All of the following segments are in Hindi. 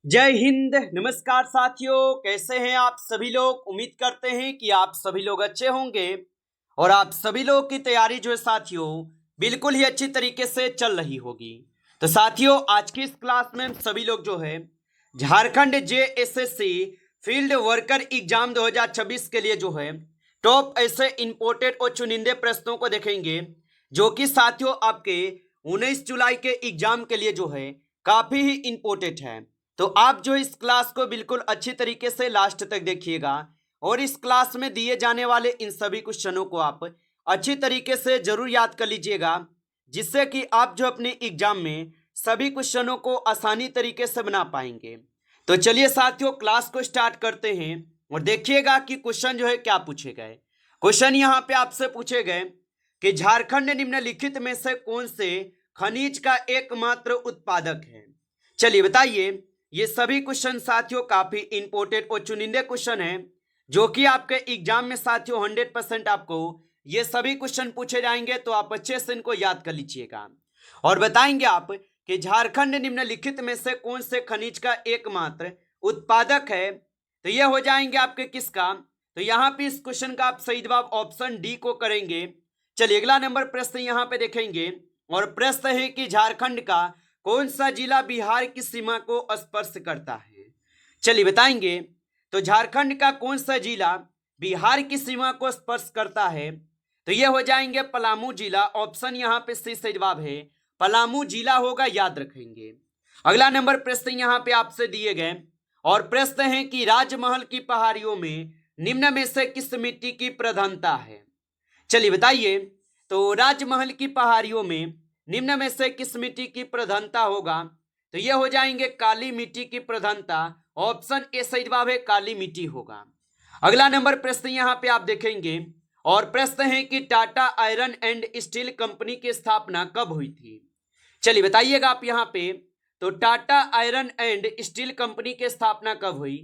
जय हिंद। नमस्कार साथियों, कैसे हैं आप सभी लोग। उम्मीद करते हैं कि आप सभी लोग अच्छे होंगे और आप सभी लोग की तैयारी जो है साथियों बिल्कुल ही अच्छी तरीके से चल रही होगी। तो साथियों, आज की इस क्लास में हम सभी लोग जो है Jharkhand JSSC field worker exam 2026 के लिए जो है टॉप ऐसे इंपोर्टेड और चुनिंदे प्रश्नों को देखेंगे, जो कि साथियों आपके 19 जुलाई के एग्जाम के लिए जो है काफी ही इंपोर्टेंट है। तो आप जो इस क्लास को बिल्कुल अच्छी तरीके से लास्ट तक देखिएगा और इस क्लास में दिए जाने वाले इन सभी क्वेश्चनों को आप अच्छी तरीके से जरूर याद कर लीजिएगा, जिससे कि आप जो अपने एग्जाम में सभी क्वेश्चनों को आसानी तरीके से बना पाएंगे। तो चलिए साथियों, क्लास को स्टार्ट करते हैं और देखिएगा कि क्वेश्चन जो है क्या पूछे गए। क्वेश्चन यहाँ पे आपसे पूछे गए कि झारखंड निम्नलिखित में से कौन से खनिज का एकमात्र उत्पादक है। चलिए बताइए। ये सभी क्वेश्चन साथियों काफी इंपोर्टेंट और चुनिंदे क्वेश्चन हैं, जो कि आपके एग्जाम में साथियों 100% आपको ये सभी क्वेश्चन पूछे जाएंगे। तो आप अच्छे से इनको याद कर लीजिएगा और बताएंगे आप कि झारखंड निम्नलिखित में से कौन से खनिज का एकमात्र उत्पादक है। तो ये हो जाएंगे आपके किसका। तो यहाँ पे इस क्वेश्चन का आप सही जवाब ऑप्शन डी को करेंगे। चलिए अगला नंबर प्रश्न यहाँ पे देखेंगे और प्रश्न है कि झारखंड का कौन सा जिला बिहार की सीमा को स्पर्श करता है। चलिए बताएंगे। तो झारखंड का कौन सा जिला बिहार की सीमा को स्पर्श करता है। तो ये हो जाएंगे पलामू जिला। ऑप्शन यहाँ पे सही जवाब है, पलामू जिला होगा, याद रखेंगे। अगला नंबर प्रश्न यहाँ पे आपसे दिए गए और प्रश्न है कि राजमहल की पहाड़ियों में निम्न में से किस मिट्टी की प्रधानता है। चलिए बताइए। तो राजमहल की पहाड़ियों में निम्न में से किस मिट्टी की प्रधानता होगा। तो यह हो जाएंगे काली मिट्टी की प्रधानता। ऑप्शन ए सही जवाब है, काली मिट्टी होगा। अगला नंबर प्रश्न यहाँ पे आप देखेंगे और प्रश्न है कि Tata iron and steel company की स्थापना कब हुई थी। चलिए बताइएगा आप यहाँ पे। तो Tata iron and steel company की स्थापना कब हुई।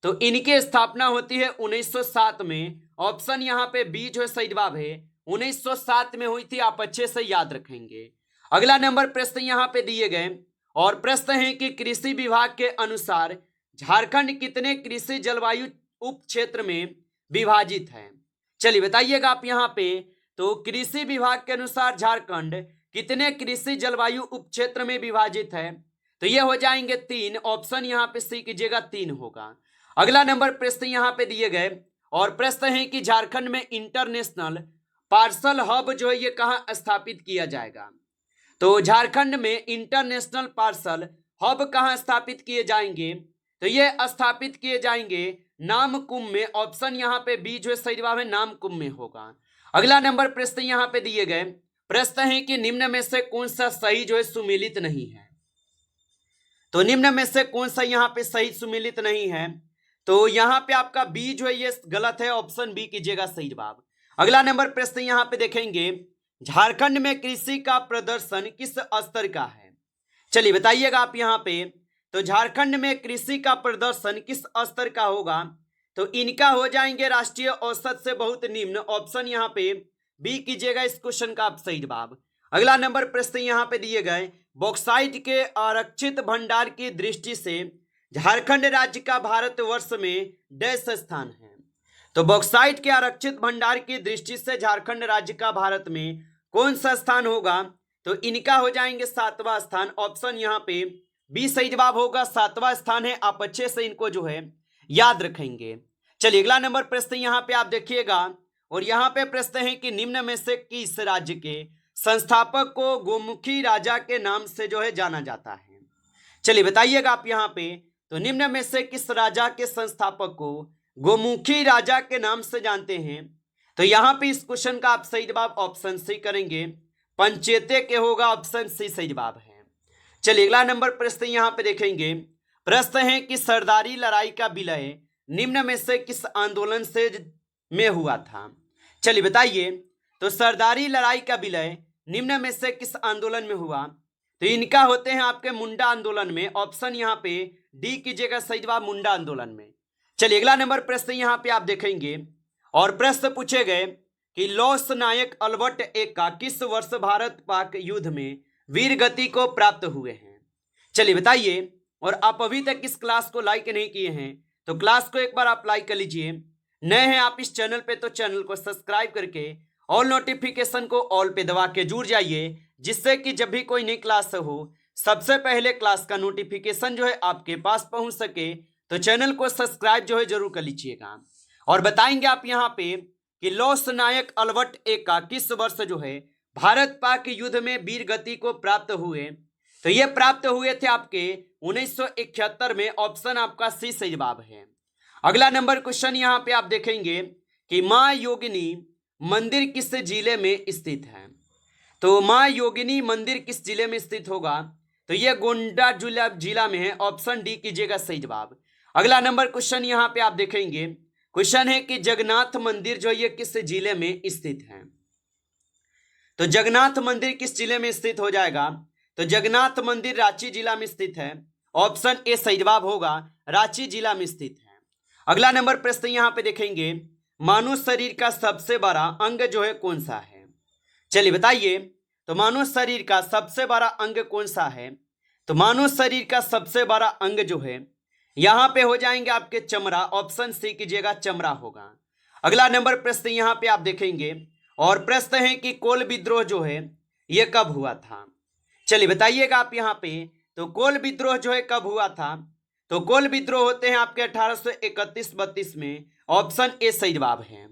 तो इनकी स्थापना होती है 1907 में। ऑप्शन यहाँ पे बी जो है सही जवाब है, 1907 में हुई थी। आप अच्छे से याद रखेंगे। अगला नंबर प्रश्न यहाँ पे दिए गए और प्रश्न है कि कृषि विभाग के अनुसार झारखंड कितने कृषि जलवायु उप क्षेत्र में विभाजित है। चलिए बताइएगा आप यहाँ पे। तो कृषि विभाग के अनुसार झारखंड कितने कृषि जलवायु उप क्षेत्र में विभाजित है। तो ये हो जाएंगे 3। ऑप्शन यहाँ पे सी कीजिएगा, 3 होगा। अगला नंबर प्रश्न यहाँ पे दिए गए और प्रश्न है कि झारखंड में इंटरनेशनल पार्सल हब जो है ये कहाँ स्थापित किया जाएगा। तो झारखंड में इंटरनेशनल पार्सल हब कहाँ स्थापित किए जाएंगे। तो ये स्थापित किए जाएंगे नामकुम में। ऑप्शन यहाँ पे बी जो है सही जवाब है, नामकुम में होगा। अगला नंबर प्रश्न यहाँ पे दिए गए प्रश्न है कि निम्न में से कौन सा सही जो है सुमेलित नहीं है। तो निम्न में से कौन सा यहाँ पे सही सुमेलित नहीं है। तो यहाँ पे आपका बी जो है ये गलत है। ऑप्शन बी कीजिएगा सही जवाब। अगला नंबर प्रश्न यहाँ पे देखेंगे झारखंड में कृषि का प्रदर्शन किस स्तर का है। चलिए बताइएगा आप यहाँ पे। तो झारखंड में कृषि का प्रदर्शन किस स्तर का होगा। तो इनका हो जाएंगे राष्ट्रीय औसत से बहुत निम्न। ऑप्शन यहाँ पे बी कीजिएगा इस क्वेश्चन का आप सही जवाब। अगला नंबर प्रश्न यहाँ पे दिए गए बॉक्साइट के आरक्षित भंडार की दृष्टि से झारखंड राज्य का भारतवर्ष में डैश स्थान है। तो बॉक्साइट के आरक्षित भंडार की दृष्टि से झारखंड राज्य का भारत में कौन सा स्थान होगा। तो इनका हो जाएंगे 7वां स्थान। ऑप्शन यहाँ पे बी सही जवाब होगा, 7वां स्थान है। आप अच्छे से इनको जो है याद रखेंगे। चलिए अगला नंबर प्रश्न यहाँ पे आप देखिएगा और यहाँ पे प्रश्न है कि निम्न में से किस राज्य के संस्थापक को गोमुखी राजा के नाम से जो है जाना जाता है। चलिए बताइएगा आप यहाँ पे। तो निम्न में से किस राजा के संस्थापक को गोमुखी राजा के नाम से जानते हैं। तो यहाँ पे इस क्वेश्चन का आप सही जवाब ऑप्शन सी करेंगे, पंचेते के होगा। ऑप्शन सी सही जवाब है। चलिए अगला नंबर प्रश्न यहाँ पे देखेंगे। प्रश्न है कि सरदारी लड़ाई का विलय निम्न में से किस आंदोलन से में हुआ था। चलिए बताइए। तो सरदारी लड़ाई का विलय निम्न में से किस आंदोलन में हुआ। तो इनका होते हैं आपके मुंडा आंदोलन में। ऑप्शन यहाँ पे डी कीजिएगा सही जवाब, मुंडा आंदोलन में। चलिए अगला नंबर प्रश्न यहाँ पे आप देखेंगे और प्रश्न पूछे गए कि लौस नायक अल्बर्ट एक्का किस वर्ष भारत पाक युद्ध में वीर गति को प्राप्त हुए हैं। चलिए बताइए। और आप अभी तक इस क्लास को लाइक नहीं किए हैं तो क्लास को एक बार आप लाइक कर लीजिए। नए हैं आप इस चैनल पे तो चैनल को सब्सक्राइब करके ऑल नोटिफिकेशन को ऑल पे दबा के जुड़ जाइए, जिससे कि जब भी कोई नई क्लास हो सबसे पहले क्लास का नोटिफिकेशन जो है आपके पास पहुंच सके। तो चैनल को सब्सक्राइब जो है जरूर कर लीजिएगा। और बताएंगे आप यहाँ पे कि लौस नायक अल्बर्ट एक्का किस वर्ष जो है भारत पाक युद्ध में वीर गति को प्राप्त हुए। तो ये प्राप्त हुए थे आपके 1971 में। ऑप्शन आपका सी सही जवाब है। अगला नंबर क्वेश्चन यहाँ पे आप देखेंगे कि माँ योगिनी मंदिर किस जिले में स्थित है। तो माँ योगिनी मंदिर किस जिले में स्थित होगा, तो ये गोंडा जिला में है। ऑप्शन डी कीजिएगा सही जवाब। अगला नंबर क्वेश्चन यहाँ पे आप देखेंगे, क्वेश्चन है कि जगन्नाथ मंदिर जो ये किस जिले में स्थित है। तो जगन्नाथ मंदिर किस जिले में स्थित हो जाएगा, तो जगन्नाथ मंदिर रांची जिला में स्थित है। ऑप्शन ए सही जवाब होगा, रांची जिला में स्थित है। अगला नंबर प्रश्न यहाँ पे देखेंगे, मानव शरीर का सबसे बड़ा अंग जो है कौन सा है। चलिए बताइए, तो मानव शरीर का सबसे बड़ा अंग कौन सा है। तो मानव शरीर का सबसे बड़ा अंग जो है यहाँ पे हो जाएंगे आपके चमड़ा। ऑप्शन सी कीजिएगा, चमड़ा होगा। अगला नंबर प्रश्न यहाँ पे आप देखेंगे और प्रश्न है कि कोल विद्रोह जो है ये कब हुआ था। चलिए बताइएगा आप यहाँ पे, तो कोल विद्रोह जो है कब हुआ था। तो कोल विद्रोह होते हैं आपके 1831-32 में। ऑप्शन ए सही जवाब है।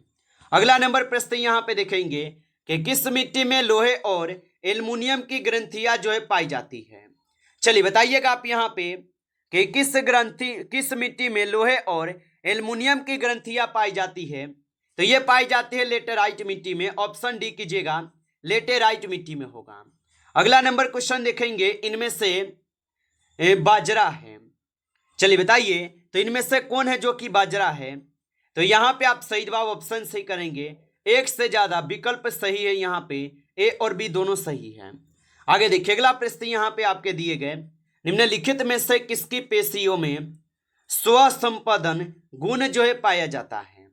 अगला नंबर प्रश्न यहाँ पे देखेंगे कि किस मिट्टी में लोहे और एल्युमिनियम की ग्रंथियां जो है पाई जाती है। चलिए बताइएगा आप यहाँ पे कि किस मिट्टी में लोहे और एल्युमिनियम की ग्रंथियां पाई जाती है। तो ये पाई जाती है लेटेराइट मिट्टी में। ऑप्शन डी कीजिएगा, लेटेराइट मिट्टी में होगा। अगला नंबर क्वेश्चन देखेंगे, इनमें से बाजरा है। चलिए बताइए, तो इनमें से कौन है जो कि बाजरा है। तो यहाँ पे आप सही जवाब ऑप्शन सही करेंगे। एक से ज्यादा विकल्प सही है, यहाँ पे ए और बी दोनों सही है। आगे देखिए अगला प्रश्न यहाँ पे आपके दिए गए, निम्नलिखित में से किसकी पेशियों में स्वसंपादन गुण जो है पाया जाता है।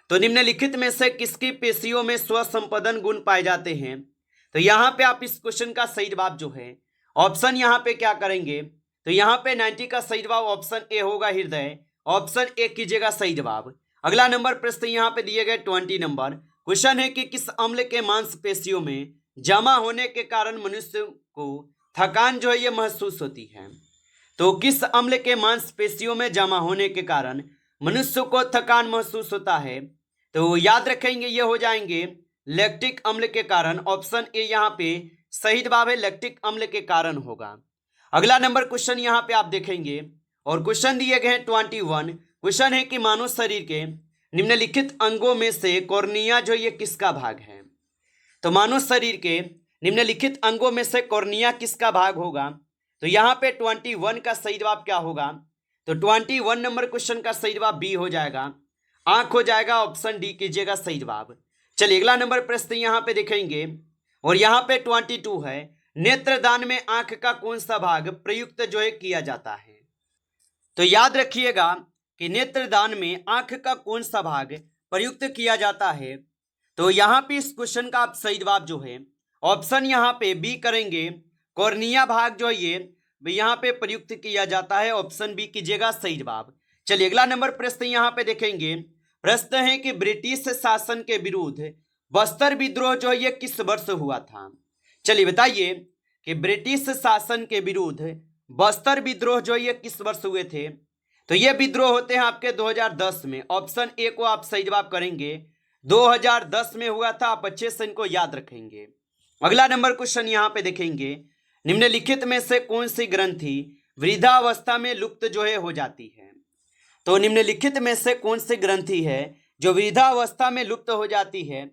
तो निम्नलिखित में से किसकी पेशियों में स्वसंपादन गुण पाए जाते हैं। तो यहाँ पे आप इस क्वेश्चन का सही जवाब जो है ऑप्शन यहाँ पे क्या करेंगे, तो यहाँ पे 90 का सही जवाब ऑप्शन ए होगा, हृदय। ऑप्शन ए कीजिएगा सही जवाब। अगला नंबर प्रश्न यहाँ पे दिए गए 20 नंबर क्वेश्चन है कि किस अम्ल के मांसपेशियों में जमा होने के कारण मनुष्य को थकान जो है ये महसूस होती है। तो किस अम्ल के मांसपेशियों में जमा होने के कारण मनुष्य को थकान महसूस होता है। तो याद रखेंगे ये हो जाएंगे लैक्टिक अम्ल के कारण। ऑप्शन ए यहाँ पे सही जवाब है, लैक्टिक अम्ल के कारण होगा। अगला नंबर क्वेश्चन यहाँ पे आप देखेंगे और क्वेश्चन दिए गए हैं 21। क्वेश्चन है कि मानव शरीर के निम्नलिखित अंगों में से कॉर्निया जो ये किसका भाग है। तो मानव शरीर के निम्नलिखित अंगों में से कॉर्निया किसका भाग होगा। तो यहाँ पे 21 का सही जवाब क्या होगा, तो 21 नंबर क्वेश्चन का सही जवाब बी हो जाएगा, आंख हो जाएगा। ऑप्शन डी कीजिएगा सही जवाब। चलिए अगला नंबर प्रश्न यहाँ पे देखेंगे और यहाँ पे 22 है, नेत्रदान में आंख का कौन सा भाग प्रयुक्त जो है किया जाता है। तो याद रखिएगा कि नेत्रदान में आंख का कौन सा भाग प्रयुक्त किया जाता है। तो यहाँ पे इस क्वेश्चन का आप सही जवाब जो है ऑप्शन यहाँ पे बी करेंगे, कॉर्निया भाग जो है ये यहाँ पे प्रयुक्त किया जाता है। ऑप्शन बी कीजिएगा सही जवाब। चलिए अगला नंबर प्रश्न यहाँ पे देखेंगे, प्रश्न है कि ब्रिटिश शासन के विरुद्ध बस्तर विद्रोह जो है ये किस वर्ष हुआ था। चलिए बताइए कि ब्रिटिश शासन के विरुद्ध बस्तर विद्रोह जो ये किस वर्ष हुए थे। तो ये विद्रोह होते हैं आपके 2010 में। ऑप्शन ए को आप सही जवाब करेंगे, 2010 में हुआ था। आप अच्छे से इनको याद रखेंगे। अगला नंबर क्वेश्चन यहाँ पे देखेंगे, निम्नलिखित में से कौन सी ग्रंथि वृद्धावस्था में लुप्त जो है हो जाती है। तो निम्नलिखित में से कौन सी ग्रंथि है जो वृद्धावस्था में लुप्त हो जाती है।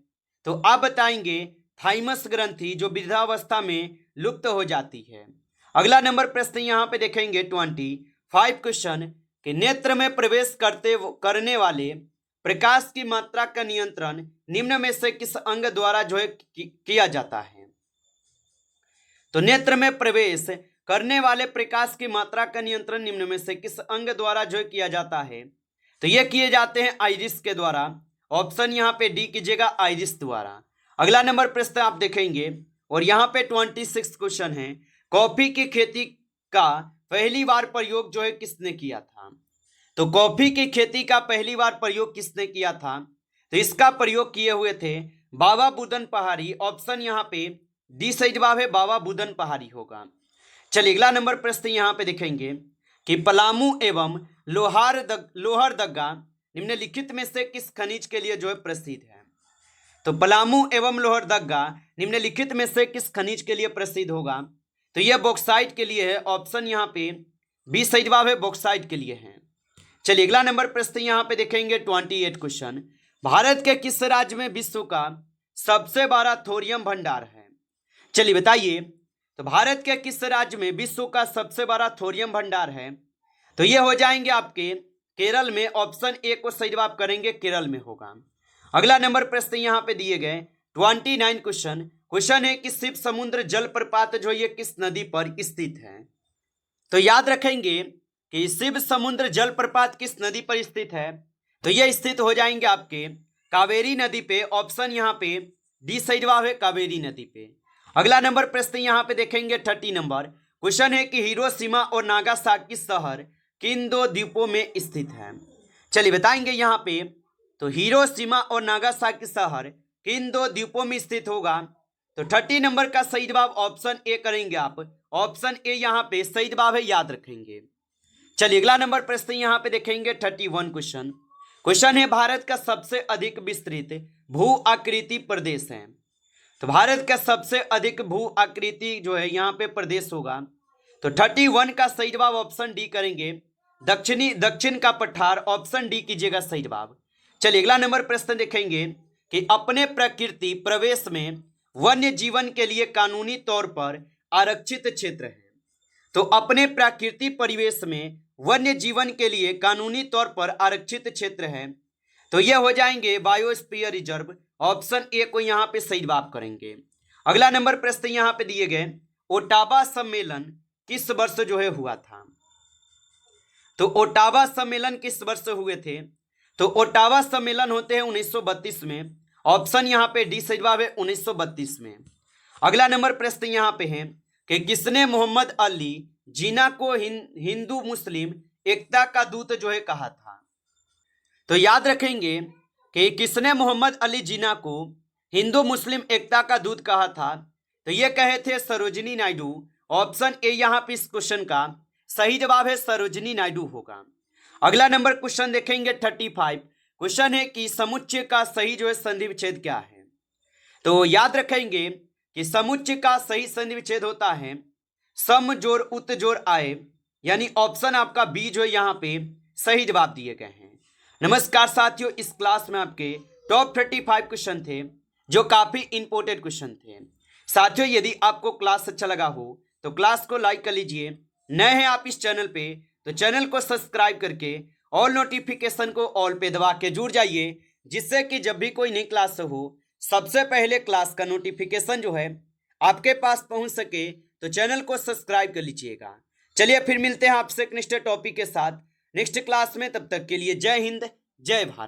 तो आप बताएंगे थाइमस ग्रंथि जो वृद्धावस्था में लुप्त हो जाती है। अगला नंबर प्रश्न यहाँ पे देखेंगे 25 क्वेश्चन कि नेत्र में प्रवेश करने वाले प्रकाश की मात्रा का नियंत्रण निम्न में से किस अंग द्वारा जो है किया जाता है। तो नेत्र में प्रवेश करने वाले प्रकाश की मात्रा का नियंत्रण निम्न में से किस अंग द्वारा जो किया जाता है। तो ये किए जाते हैं आइरिस के द्वारा। ऑप्शन यहाँ पे डी कीजिएगा, आइरिस द्वारा। अगला नंबर प्रश्न आप देखेंगे और यहाँ पे 26 क्वेश्चन है, कॉफी की खेती का पहली बार प्रयोग जो है किसने किया था? तो कॉफी की खेती का पहली बार प्रयोग किसने किया था? तो इसका प्रयोग किए हुए थे बाबा बुदन पहाड़ी। ऑप्शन यहाँ पे डी सही जवाब है, बाबा बुदन पहाड़ी होगा। चलिए अगला नंबर प्रश्न यहाँ पे देखेंगे कि पलामू एवं लोहरदगा निम्नलिखित में से किस खनिज के लिए जो है प्रसिद्ध है? तो पलामू एवं लोहरदगा निम्नलिखित में से किस खनिज के लिए प्रसिद्ध होगा? तो यह बॉक्साइट के लिए है। ऑप्शन यहाँ पे बी सही जवाब है, बॉक्साइट के लिए है। चलिए अगला नंबर प्रश्न यहाँ पे देखेंगे 28 क्वेश्चन। भारत के किस राज्य में विश्व का सबसे बड़ा थोरियम भंडार है? चलिए बताइए, तो भारत के किस राज्य में विश्व का सबसे बड़ा थोरियम भंडार है? तो ये हो जाएंगे आपके केरल में। ऑप्शन ए को सही जवाब करेंगे, केरल में होगा। अगला नंबर प्रश्न यहाँ पे दिए गए 29 क्वेश्चन है कि शिव समुद्र जलप्रपात जो ये किस नदी पर स्थित है? तो याद रखेंगे कि शिव समुद्र जलप्रपात किस नदी पर स्थित है? तो यह स्थित हो जाएंगे आपके कावेरी नदी पे। ऑप्शन यहाँ पे डी सही जवाब है, कावेरी नदी पे। अगला नंबर प्रश्न यहाँ पे देखेंगे 30 नंबर क्वेश्चन है कि हिरोशिमा और नागासाकी शहर किन दो द्वीपों में स्थित है? चलिए बताएंगे यहाँ पे, तो हिरोशिमा और नागासाकी शहर किन दो द्वीपों में स्थित होगा? तो 30 नंबर का सही जवाब ऑप्शन ए करेंगे आप। ऑप्शन ए यहाँ पे सही जवाब है, याद रखेंगे। चलिए अगला नंबर प्रश्न यहाँ पे देखेंगे 31 क्वेश्चन है भारत का सबसे अधिक विस्तृत भू आकृति प्रदेश है? तो भारत का सबसे अधिक भू आकृति जो है यहाँ पे प्रदेश होगा। तो 31 का सही जवाब ऑप्शन डी करेंगे, दक्षिण का पठार। ऑप्शन डी कीजिएगा सही जवाब। चलिए अगला नंबर प्रश्न देखेंगे कि अपने प्रकृति प्रवेश में वन्य जीवन के लिए कानूनी तौर पर आरक्षित क्षेत्र है। तो अपने प्राकृतिक परिवेश में वन्य जीवन के लिए कानूनी तौर पर आरक्षित क्षेत्र है। तो यह हो जाएंगे बायोस्फीयर रिजर्व। ऑप्शन ए को यहाँ पे सही जवाब करेंगे। अगला नंबर प्रश्न यहाँ पे दिए गए ओटावा सम्मेलन किस वर्ष जो है हुआ था? तो ओटावा सम्मेलन किस वर्ष हुए थे? तो ओटावा सम्मेलन होते हैं 1932 में। ऑप्शन यहाँ पे डी सही जवाब है, 1932 में। अगला नंबर प्रश्न यहाँ पे है कि किसने मोहम्मद अली जिन्ना को हिंदू मुस्लिम एकता का दूत जो है कहा था? तो याद रखेंगे कि किसने मोहम्मद अली जिन्ना को हिंदू मुस्लिम एकता का दूत कहा था? तो ये कहे थे सरोजिनी नायडू। ऑप्शन ए यहाँ पे इस क्वेश्चन का सही जवाब है, सरोजिनी नायडू होगा। अगला नंबर क्वेश्चन देखेंगे 35 क्वेश्चन है कि समुच्चय का सही जो है संधि विच्छेद क्या है? तो याद रखेंगे कि समुच्चय का सही संधि विच्छेद होता है सम जोड़ उत जोड़ आए, यानी ऑप्शन आपका बी जो यहाँ पे सही जवाब दिए गए हैं। नमस्कार साथियों, इस क्लास में आपके टॉप 35 क्वेश्चन थे जो काफी इंपॉर्टेंट क्वेश्चन थे। साथियों यदि आपको क्लास अच्छा लगा हो तो क्लास को लाइक कर लीजिए। नए हैं आप इस चैनल पे तो चैनल को सब्सक्राइब करके ऑल नोटिफिकेशन को ऑल पे दबा के जुड़ जाइए, जिससे कि जब भी कोई नई क्लास हो सबसे पहले क्लास का नोटिफिकेशन जो है आपके पास पहुंच सके। तो चैनल को सब्सक्राइब कर लीजिएगा। चलिए फिर मिलते हैं आपसे एक नेक्स्ट टॉपिक के साथ नेक्स्ट क्लास में। तब तक के लिए जय हिंद, जय भारत।